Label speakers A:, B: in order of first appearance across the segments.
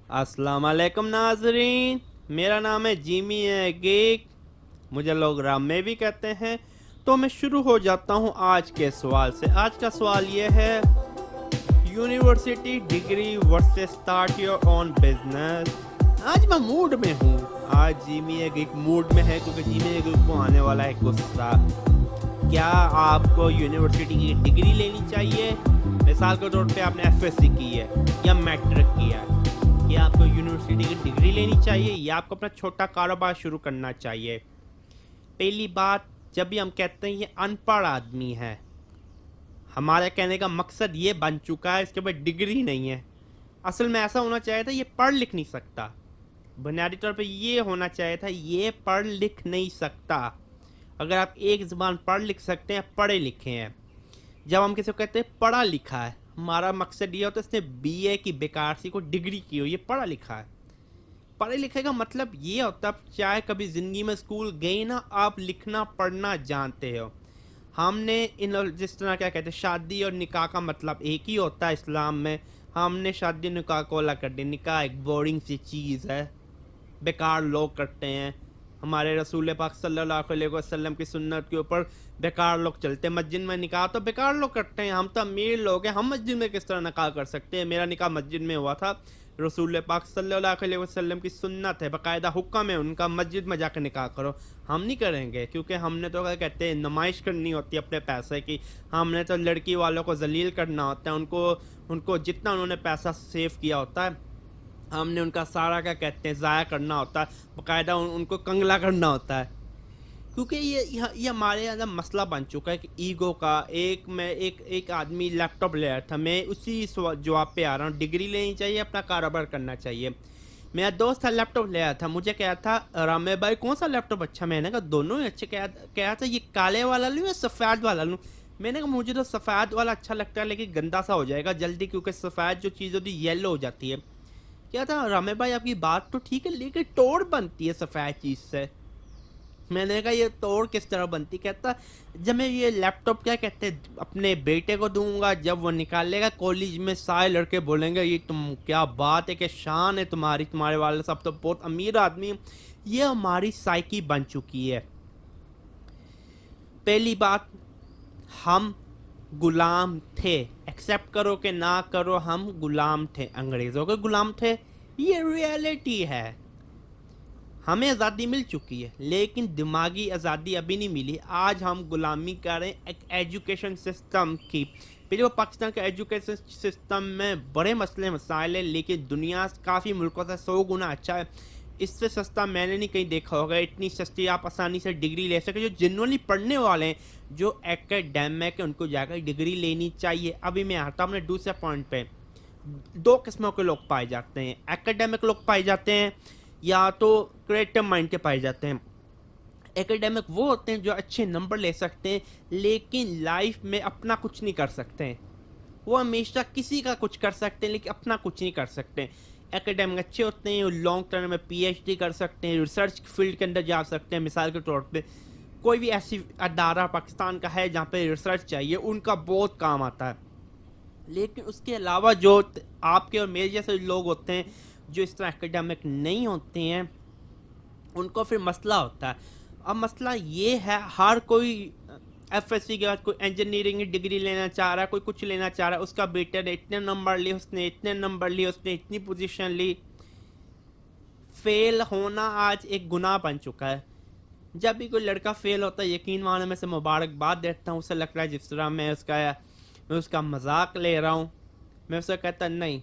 A: अस्सलाम वालेकुम नाजरीन। मेरा नाम है जिमी है गेक, मुझे लोग रामे भी कहते हैं। तो मैं शुरू हो जाता हूँ आज के सवाल से। आज का सवाल ये है, university degree versus start your own business. आज मैं मूड में हूँ। आज जिमी एक मूड में है क्योंकि जिमी को आने वाला है गुस्सा। क्या आपको यूनिवर्सिटी की डिग्री लेनी चाहिए? मिसाल के तौर पे आपने एफएससी की है या मैट्रिक किया है, क्या आपको यूनिवर्सिटी की डिग्री लेनी चाहिए या आपको अपना छोटा कारोबार शुरू करना चाहिए? पहली बात, जब भी हम कहते हैं ये अनपढ़ आदमी है, हमारे कहने का मकसद ये बन चुका है इसके पास डिग्री नहीं है। असल में ऐसा होना चाहिए था ये पढ़ लिख नहीं सकता। बुनियादी तौर पे ये होना चाहिए था ये पढ़ लिख नहीं सकता। अगर आप एक ज़बान पढ़ लिख सकते हैं, पढ़े लिखे हैं। जब हम किसी को कहते हैं पढ़ा लिखा है, हमारा मकसद ये होता है इसने बीए की बेकार सी को डिग्री की हो, ये पढ़ा लिखा है। पढ़े लिखे का मतलब ये होता है चाहे कभी ज़िंदगी में स्कूल गए ना, आप लिखना पढ़ना जानते हो। हमने इन जिस तरह क्या कहते हैं शादी और निकाह का मतलब एक ही होता है इस्लाम में। हमने शादी निकाह को अलग कर दिया। निकाह एक बोरिंग सी चीज़ है, बेकार लोग करते हैं। हमारे रसूल पाक सल्लल्लाहु अलैहि वसल्लम की सुन्नत के ऊपर बेकार लोग चलते हैं। मस्जिद में निकाह तो बेकार लोग करते हैं। हम तो अमीर लोग हैं, हम मस्जिद में किस तरह निकाह कर सकते हैं? मेरा निकाह मस्जिद में हुआ था। रसूल पाक सल्लल्लाहु अलैहि वसल्लम की सुन्नत है, बाकायदा हुक्म है उनका, मस्जिद में जाकर निकाह करो। हम नहीं करेंगे क्योंकि हमने तो क्या कहते हैं नुमाइश करनी होती है अपने पैसे की। हमने तो लड़की वालों को जलील करना होता है, उनको जितना उन्होंने पैसा सेव किया होता है हमने उनका सारा क्या कहते हैं ज़ाया करना होता है, बाकायदा उनको कंगला करना होता है। क्योंकि ये हमारे यहाँ मसला बन चुका है कि ईगो का। एक आदमी लैपटॉप ले आया था, मैं उसी जवाब पे आ रहा हूँ, डिग्री लेनी चाहिए अपना कारोबार करना चाहिए। मेरा दोस्त था लैपटॉप ले आया था, मुझे कहा था रामे भाई कौन सा लैपटॉप अच्छा? मैंने कहा दोनों ही अच्छे। कहा था ये काले वाला लूँ या सफ़ेद वाला लूँ? मैंने कहा मुझे तो सफ़ेद वाला अच्छा लगता है लेकिन गंदा सा हो जाएगा जल्दी, क्योंकि सफ़ेद जो चीज़ होती है येलो हो जाती है। क्या था रामे भाई आपकी बात तो ठीक है लेकिन तोड़ बनती है सफ़ेद चीज़ से। मैंने कहा ये तोड़ किस तरह बनती? कहता जब मैं ये लैपटॉप क्या कहते हैं अपने बेटे को दूंगा, जब वो निकालेगा कॉलेज में सारे लड़के बोलेंगे ये तुम क्या बात है, कि शान है तुम्हारी, तुम्हारे वाले साहब तो बहुत अमीर आदमी है। ये हमारी साइकी बन चुकी है। पहली बात, हम गुलाम थे, एक्सेप्ट करो कि ना करो, हम गुलाम थे, अंग्रेज़ों के गुलाम थे। ये रियलिटी है। हमें आज़ादी मिल चुकी है लेकिन दिमागी आज़ादी अभी नहीं मिली। आज हम गुलामी कर रहे हैं एक एजुकेशन सिस्टम की। फिर वो पाकिस्तान के एजुकेशन सिस्टम में बड़े मसले मसाइल हैं लेकिन दुनिया काफ़ी मुल्कों से 100 गुना अच्छा है। इससे सस्ता मैंने नहीं कहीं देखा होगा। इतनी सस्ती आप आसानी से डिग्री ले सके। जो जेन्युइनली पढ़ने वाले हैं, जो एकेडमिक है, उनको जाकर डिग्री लेनी चाहिए। अभी मैं आता हूँ अपने दूसरे पॉइंट पे। दो किस्मों के लोग पाए जाते हैं, एकेडमिक लोग पाए जाते हैं या तो क्रिएटिव माइंड के पाए जाते हैं। एकेडमिक वो होते हैं जो अच्छे नंबर ले सकते हैं लेकिन लाइफ में अपना कुछ नहीं कर सकते हैं। वो हमेशा किसी का कुछ कर सकते हैं लेकिन अपना कुछ नहीं कर सकते। एकेडमिक अच्छे होते हैं, लॉन्ग टर्म में पीएचडी कर सकते हैं, रिसर्च फील्ड के अंदर जा सकते हैं। मिसाल के तौर पे कोई भी ऐसी अदारा पाकिस्तान का है जहाँ पे रिसर्च चाहिए, उनका बहुत काम आता है। लेकिन उसके अलावा जो आपके और मेरे जैसे लोग होते हैं जो इस तरह एकेडमिक नहीं होते हैं, उनको फिर मसला होता है। अब मसला ये है, हर कोई एफएससी के बाद कोई इंजीनियरिंग की डिग्री लेना चाह रहा है, कोई कुछ लेना चाह रहा है। उसका बेटा ने इतने नंबर लिए, उसने इतने नंबर लिए, उसने इतनी पोजीशन ली। फेल होना आज एक गुनाह बन चुका है। जब भी कोई लड़का फेल होता है, यकीन मानो मैं से मुबारकबाद देता हूँ। उसे लगता है जिस तरह मैं उसका मजाक ले रहा हूँ। मैं उसे कहता नहीं,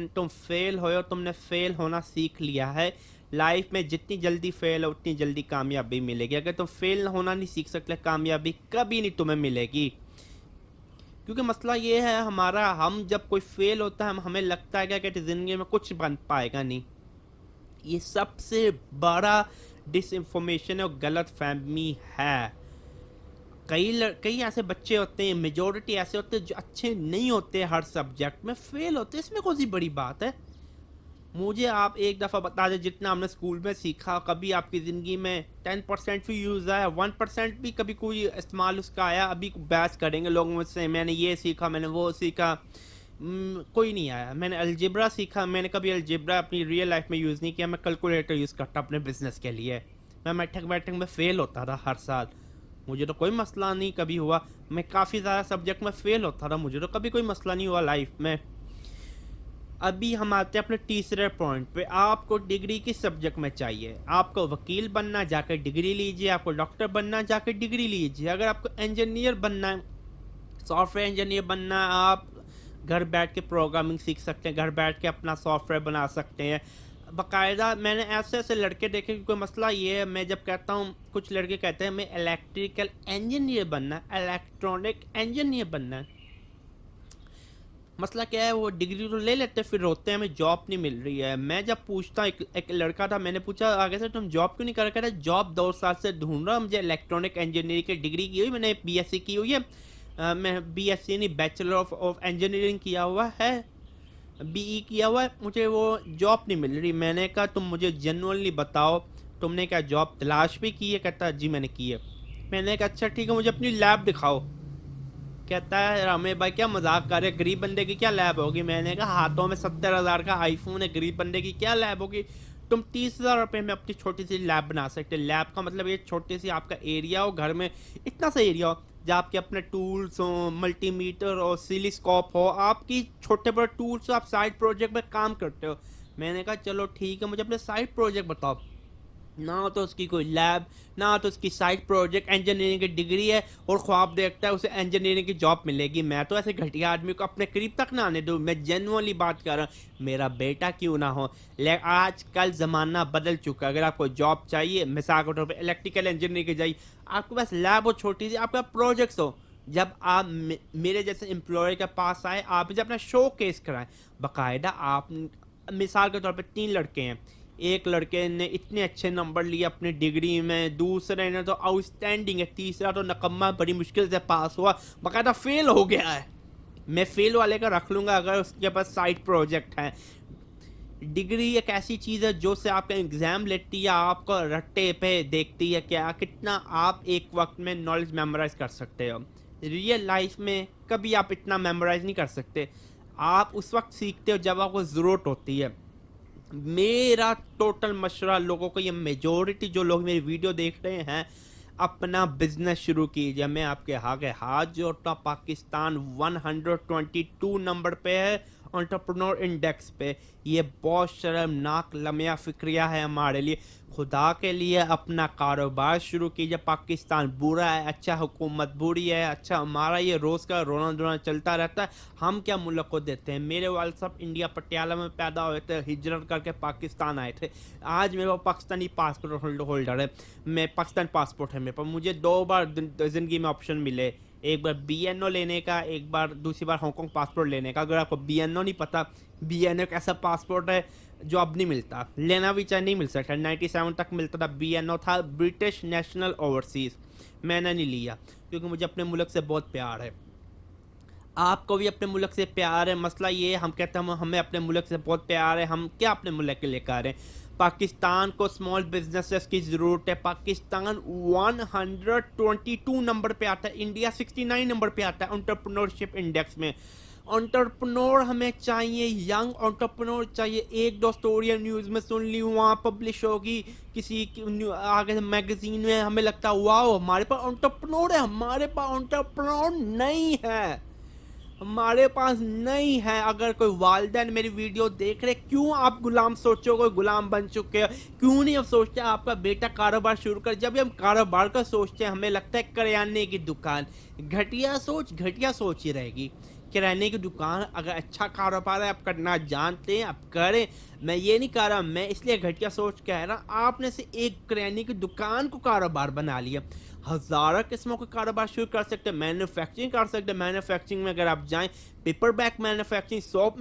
A: तुम फेल हो, तुमने फेल होना सीख लिया है। लाइफ में जितनी जल्दी फेल हो उतनी जल्दी कामयाबी मिलेगी। अगर तुम फेल होना नहीं सीख सकते, कामयाबी कभी नहीं तुम्हें मिलेगी। क्योंकि मसला ये है हमारा, हम जब कोई फेल होता है हमें लगता है क्या कहते ज़िंदगी में कुछ बन पाएगा नहीं। ये सबसे बड़ा डिसइंफॉर्मेशन और गलत फहमी है। कई ऐसे बच्चे होते हैं, मेजोरिटी ऐसे होते हैं जो अच्छे नहीं होते हर सब्जेक्ट में, फेल होते हैं। इसमें कौन सी बड़ी बात है? मुझे आप एक दफ़ा बता दें जितना हमने स्कूल में सीखा, कभी आपकी ज़िंदगी में 10% भी यूज़ आया, 1% भी कभी कोई इस्तेमाल उसका आया? अभी बहस करेंगे लोग मुझसे, मैंने ये सीखा, मैंने वो सीखा। कोई नहीं आया। मैंने अलजेब्रा सीखा, मैंने कभी अलजेब्रा अपनी रियल लाइफ में यूज़ नहीं किया। मैं कैलकुलेटर यूज़ करता अपने बिजनेस के लिए। मैं मैट्रिक मैट्रिक में फ़ेल होता था हर साल। मुझे तो कोई मसला नहीं कभी हुआ। मैं काफ़ी ज़्यादा सब्जेक्ट में फ़ेल होता था, मुझे तो कभी कोई मसला नहीं हुआ लाइफ में। अभी हम आते हैं अपने तीसरे पॉइंट पे। आपको डिग्री किस सब्जेक्ट में चाहिए? आपको वकील बनना, जाकर डिग्री लीजिए। आपको डॉक्टर बनना, जाकर डिग्री लीजिए। अगर आपको इंजीनियर बनना है, सॉफ्टवेयर इंजीनियर बनना है, आप घर बैठ के प्रोग्रामिंग सीख सकते हैं, घर बैठ के अपना सॉफ्टवेयर बना सकते हैं बाकायदा। मैंने ऐसे ऐसे लड़के देखे कि कोई मसला ये है, मैं जब कहता हूँ, कुछ लड़के कहते हैं मैं इलेक्ट्रिकल इंजीनियर बनना है, इलेक्ट्रॉनिक इंजीनियर बनना है। मसला क्या है, वो डिग्री तो ले लेते फिर रोते हैं हमें जॉब नहीं मिल रही है। मैं जब पूछता, एक लड़का था, मैंने पूछा आगे से तुम जॉब क्यों नहीं कर रहे? कह रहे जॉब 2 साल से ढूंढ रहा हूँ, मुझे इलेक्ट्रॉनिक इंजीनियरिंग की डिग्री की हुई, मैंने बीएससी की हुई है। मैं बीएससी नहीं, बैचलर ऑफ इंजीनियरिंग किया हुआ है, बीई किया हुआ है, मुझे वो जॉब नहीं मिल रही। मैंने कहा तुम मुझे जेन्युइनली बताओ, तुमने क्या जॉब तलाश भी की है? कहता जी मैंने की है। मैंने कहा अच्छा ठीक है, मुझे अपनी लैब दिखाओ। कहता है रामे भाई क्या मजाक कर रहे, गरीब बंदे की क्या लैब होगी? मैंने कहा हाथों में 70,000 का आईफोन है, गरीब बंदे की क्या लैब होगी? तुम 30,000 रुपये में अपनी छोटी सी लैब बना सकते। लैब का मतलब ये छोटी सी आपका एरिया हो, घर में इतना सा एरिया हो जहाँ आपके अपने टूल्स हो, मल्टीमीटर हो, सिलिस्कोप हो, आपकी छोटे बड़े टूल्स हो, आप साइड प्रोजेक्ट में काम करते हो। मैंने कहा चलो ठीक है, मुझे अपने साइड प्रोजेक्ट बताओ। ना तो उसकी कोई लैब, ना तो उसकी साइड प्रोजेक्ट, इंजीनियरिंग की डिग्री है और ख्वाब देखता है उसे इंजीनियरिंग की जॉब मिलेगी। मैं तो ऐसे घटिया आदमी को अपने करीब तक ना आने दूँ। मैं जेन्युइनली बात कर रहा हूँ, मेरा बेटा क्यों ना हो। लेकिन आजकल ज़माना बदल चुका है। अगर आपको जॉब चाहिए, मिसाल के तौर पर इलेक्ट्रिकल इंजीनियरिंग की चाहिए, आपके पास लैब हो छोटी सी, आपका प्रोजेक्ट्स हो। जब आप मेरे जैसे एम्प्लॉय के पास आए, आप जब अपना शो केस कराएं बाकायदा। आप मिसाल के तौर पर 3 लड़के हैं, एक लड़के ने इतने अच्छे नंबर लिए अपनी डिग्री में, दूसरे ने तो आउटस्टैंडिंग है, तीसरा तो नकम्मा बड़ी मुश्किल से पास हुआ, बाकायदा फेल हो गया है। मैं फेल वाले का रख लूँगा अगर उसके पास साइड प्रोजेक्ट है। डिग्री एक ऐसी चीज़ है जो से आपका एग्ज़ाम लेती है, आपको रट्टे पे देखती है क्या कितना आप एक वक्त में नॉलेज मेमोराइज कर सकते हो। रियल लाइफ में कभी आप इतना मेमोराइज नहीं कर सकते। आप उस वक्त सीखते हो जब आपको ज़रूरत होती है। मेरा टोटल मशवरा लोगों को, ये मेजोरिटी जो लोग मेरी वीडियो देख रहे हैं, अपना बिजनेस शुरू कीजिए। मैं आपके आगे हाथ जोड़ता हूँ। पाकिस्तान 122 नंबर पे है एंटरप्रेन्योर इंडेक्स पे। ये बहुत शर्मनाक लम्हा फिक्रिया है हमारे लिए। खुदा के लिए अपना कारोबार शुरू कीजिए। पाकिस्तान बुरा है, अच्छा हुकूमत बुरी है, अच्छा हमारा ये रोज़ का रोना धोना चलता रहता है। हम क्या मुल्क को देते हैं? मेरे वाले साहब इंडिया पटियाला में पैदा हुए थे, हिजरत करके पाकिस्तान आए थे। आज मेरे पास पाकिस्तानी पासपोर्ट होल्डर है, मैं पाकिस्तान पासपोर्ट है मेरे पास। मुझे 2 बार ज़िंदगी में ऑप्शन मिले, एक बार बीएनओ लेने का, एक बार दूसरी बार हांगकांग पासपोर्ट लेने का। अगर आपको बीएनओ नहीं पता, बीएनओ एक ऐसा पासपोर्ट है जो अब नहीं मिलता, लेना भी चाहे नहीं मिल सकता। 97 तक मिलता था, बीएनओ था, ब्रिटिश नेशनल ओवरसीज़। मैंने नहीं लिया क्योंकि मुझे अपने मुल्क से बहुत प्यार है। आपको भी अपने मुल्क से प्यार है। मसला ये है, हम कहते हैं हमें अपने मुल्क से बहुत प्यार है, हम क्या अपने मुल्क के लेकर आ रहे हैं? पाकिस्तान को स्मॉल बिजनेसेस की ज़रूरत है। पाकिस्तान 122 नंबर पे आता है, इंडिया 69 नंबर पे आता है एंटरप्रेन्योरशिप इंडेक्स में। एंटरप्रेन्योर हमें चाहिए, यंग एंटरप्रेन्योर चाहिए। एक दो स्टोरी न्यूज़ में सुन ली, वहाँ पब्लिश होगी किसी आगे मैगजीन में, हमें लगता है वाह हमारे पास एंटरप्रेन्योर है। हमारे पास एंटरप्रेन्योर नहीं है, हमारे पास नहीं है। अगर कोई वालिदैन मेरी वीडियो देख रहे, क्यों आप गुलाम सोचो, कोई गुलाम बन चुके हो? क्यों नहीं अब सोचते आपका बेटा कारोबार शुरू कर? जब हम कारोबार का सोचते हैं हमें लगता है करियाने की दुकान। घटिया सोच ही रहेगी। किराने की दुकान अगर अच्छा कारोबार है, आप करना जानते हैं, आप करें। मैं ये नहीं कह रहा, मैं इसलिए घटिया सोच कह रहा, आपने से एक किराने की दुकान को कारोबार बना लिया। हज़ारों किस्मों के कारोबार शुरू कर सकते हैं, मैन्युफैक्चरिंग कर सकते हैं। मैन्युफैक्चरिंग में अगर आप जाएं, paper bag manufacturing, soap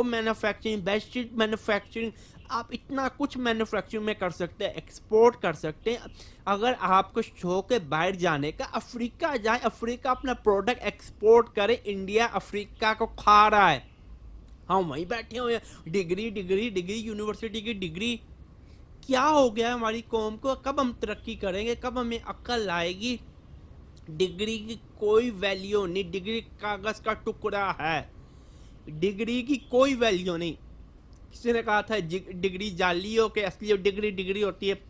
A: manufacturing, bedsheet manufacturing, आप इतना कुछ मैन्युफैक्चरिंग में कर सकते हैं, एक्सपोर्ट कर सकते हैं। अगर आपको शौक है बाहर जाने का, अफ्रीका जाए, अफ्रीका अपना प्रोडक्ट एक्सपोर्ट करे। इंडिया अफ्रीका को खा रहा है, हम वहीं बैठे हुए हैं। डिग्री यूनिवर्सिटी की डिग्री। क्या हो गया है हमारी कौम को? कब हम तरक्की करेंगे? कब हमें अक्ल आएगी? डिग्री की कोई वैल्यू नहीं, डिग्री कागज़ का टुकड़ा है। डिग्री की कोई वैल्यू नहीं। किसी ने कहा था डिग्री जाली हो के असली डिग्री डिग्री होती है।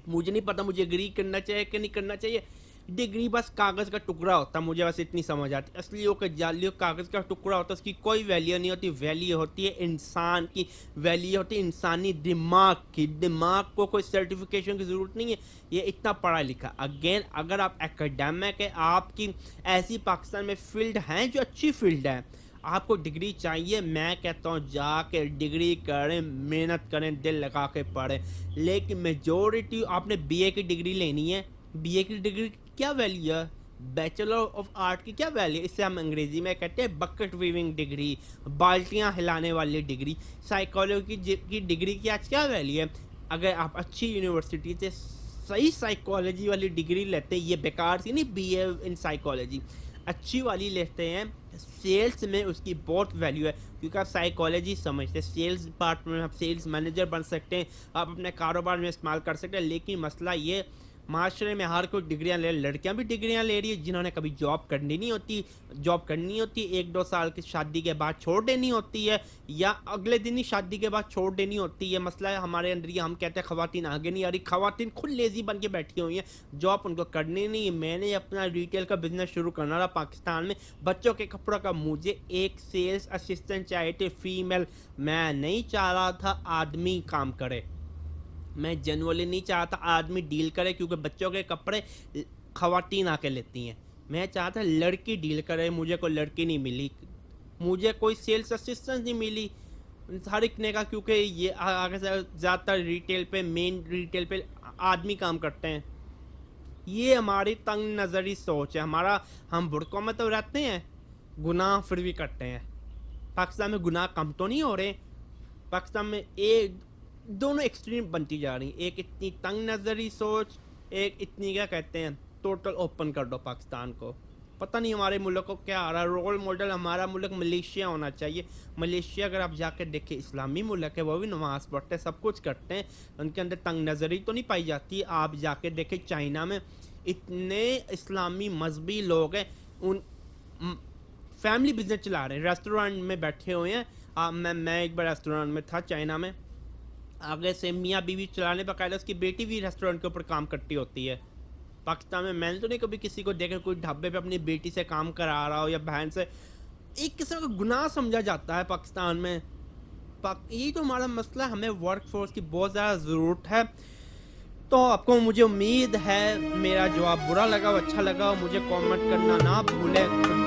A: मुझे नहीं पता मुझे एग्री करना चाहिए कि नहीं करना चाहिए। डिग्री बस कागज़ का टुकड़ा होता है, मुझे बस इतनी समझ आती। असलियों के जालियों कागज़ का टुकड़ा होता है, उसकी कोई वैल्यू नहीं होती। वैल्यू होती है इंसान की, वैल्यू होती है इंसानी दिमाग की। दिमाग को कोई सर्टिफिकेशन की ज़रूरत नहीं है, ये इतना पढ़ा लिखा। अगेन अगर आप एकेडमिक है, आपकी ऐसी पाकिस्तान में फील्ड हैं जो अच्छी फील्ड है, आपको डिग्री चाहिए, मैं कहता हूँ जाके डिग्री करें, मेहनत करें, दिल लगा के पढ़ें। लेकिन मेजोरिटी आपने बीए की डिग्री लेनी है, बीए की डिग्री की क्या वैल्यू है? बैचलर ऑफ आर्ट की क्या वैल्यू? इससे हम अंग्रेजी में कहते हैं बकेट वीविंग डिग्री, बाल्टियाँ हिलाने वाली डिग्री। साइकोलॉजी की डिग्री की आज क्या वैल्यू है? अगर आप अच्छी यूनिवर्सिटी से सही साइकोलॉजी वाली डिग्री लेते हैं, ये बेकार सी नहीं, बीए इन साइकोलॉजी अच्छी वाली लेते हैं, सेल्स में उसकी बहुत वैल्यू है, क्योंकि आप साइकोलॉजी समझते हैं। सेल्स डिपार्टमेंट में आप सेल्स मैनेजर बन सकते हैं, आप अपने कारोबार में इस्तेमाल कर सकते हैं। लेकिन मसला ये, माशरे में हर कोई डिग्रियां ले, लड़कियां भी डिग्रियां ले रही है जिन्होंने कभी जॉब करनी नहीं होती। जॉब करनी होती 1-2 साल की शादी के बाद छोड़ देनी होती है, या अगले दिन ही शादी के बाद छोड़ देनी होती है। मसला है हमारे अंदर, ये हम कहते हैं ख़वातीन आगे नहीं आ रही, ख़वातीन खुद लेज़ी बन के बैठी हुई हैं, जॉब उनको करनी नहीं है। मैंने अपना रिटेल का बिजनेस शुरू करना था पाकिस्तान में, बच्चों के कपड़ों का। मुझे एक सेल्स असिस्टेंट चाहिए थे फीमेल, मैं नहीं चाह रहा था आदमी काम करे, मैं जनरली नहीं चाहता आदमी डील करे, क्योंकि बच्चों के कपड़े ख़वातीन आके लेती हैं। मैं चाहता लड़की डील करे, मुझे कोई लड़की नहीं मिली, मुझे कोई सेल्स असिस्टेंट नहीं मिली हर एक ने का, क्योंकि ये आगे से ज़्यादातर रिटेल पे, मेन रिटेल पे आदमी काम करते हैं। ये हमारी तंग नज़री सोच है हमारा। हम बुड़कों में तो रहते हैं, गुनाह फिर भी करते हैं। पाकिस्तान में गुनाह कम तो नहीं हो रहे, पाकिस्तान में एक दोनों एक्सट्रीम बनती जा रही। एक इतनी तंग नज़री सोच, एक इतनी क्या कहते हैं, टोटल ओपन कर दो पाकिस्तान को। पता नहीं हमारे मुल्क को क्या आ रहा है। रोल मॉडल हमारा मुल्क मलेशिया होना चाहिए। मलेशिया अगर आप जाकर देखें, इस्लामी मुल्क है, वो भी नमाज़ पढ़ते हैं, सब कुछ करते हैं, उनके अंदर तंग नज़री तो नहीं पाई जाती। आप जाके देखें चाइना में इतने इस्लामी मजहबी लोग हैं, उन फैमिली बिजनेस चला रहे हैं, रेस्टोरेंट में बैठे हुए हैं। मैं एक बार रेस्टोरेंट में था चाइना में, आगे से मियाँ बीवी चलाने बाकायदा उसकी बेटी भी रेस्टोरेंट के ऊपर काम करती होती है। पाकिस्तान में मैंने तो नहीं कभी किसी को देखा कोई ढाबे पे अपनी बेटी से काम करा रहा हो या बहन से। एक किस्म का गुनाह समझा जाता है पाकिस्तान में। यही तो हमारा मसला है, हमें वर्क फोर्स की बहुत ज़्यादा ज़रूरत है। तो आपको, मुझे उम्मीद है मेरा जवाब बुरा लगा हो अच्छा लगा हो, मुझे कमेंट करना ना भूलें।